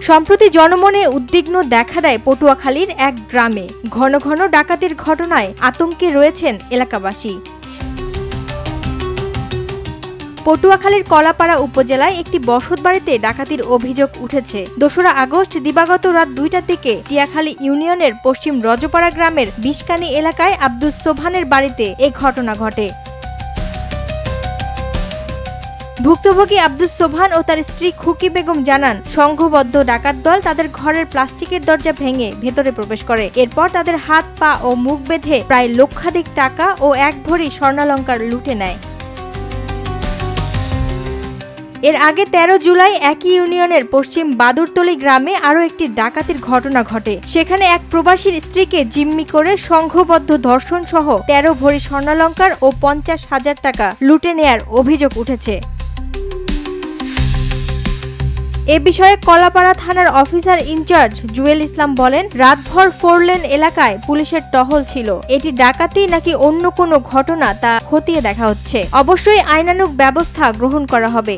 সম্প্রতি জনমনে উদ্বিগ্ন দেখা দেয় পটুয়াখালীর এক গ্রামে। ঘন ঘন ডাকাতির ঘটনায় আতঙ্কে রয়েছেন এলাকাবাসী। পটুয়াখালীর কলাপাড়া উপজেলায় একটি বসতবাড়িতে ডাকাতির অভিযোগ উঠেছে। ২রা আগস্ট দিবাগত রাত ২টার দিকে টিয়াখালী ইউনিয়নের পশ্চিম রজপাড়া গ্রামের বিষকানি এলাকায় আব্দুস সোবহানের বাড়িতে এ ঘটনা ঘটে। ভুক্তভোগী আব্দুস সোবহান ও তার স্ত্রী খুকি বেগম জানান, সংঘবদ্ধ ডাকাত দল তাদের ঘরের প্লাস্টিকের দরজা ভেঙে ভেতরে প্রবেশ করে। এরপর তাদের হাত পা ও মুখ বেঁধে প্রায় লক্ষাধিক টাকা ও ১ ভরি স্বর্ণালংকার লুটে নেয়। এর আগে ১৩ জুলাই একই ইউনিয়নের পশ্চিম বাদুরতলী গ্রামে আরও একটি ডাকাতির ঘটনা ঘটে। সেখানে এক প্রবাসীর স্ত্রীকে জিম্মি করে সংঘবদ্ধ ধর্ষণ সহ ১৩ ভরি স্বর্ণালংকার ও ৫০,০০০ টাকা লুটে নেয়ার অভিযোগ উঠেছে। এ বিষয়ে কলাপাড়া থানার অফিসার ইনচার্জ জুয়েল ইসলাম বলেন, রাতভর 4 লেন এলাকায় পুলিশের টহল ছিল। এটি ডাকাতি নাকি অন্য কোনো ঘটনা তা খতিয়ে দেখা হচ্ছে। অবশ্যই আইনানুগ ব্যবস্থা গ্রহণ করা হবে।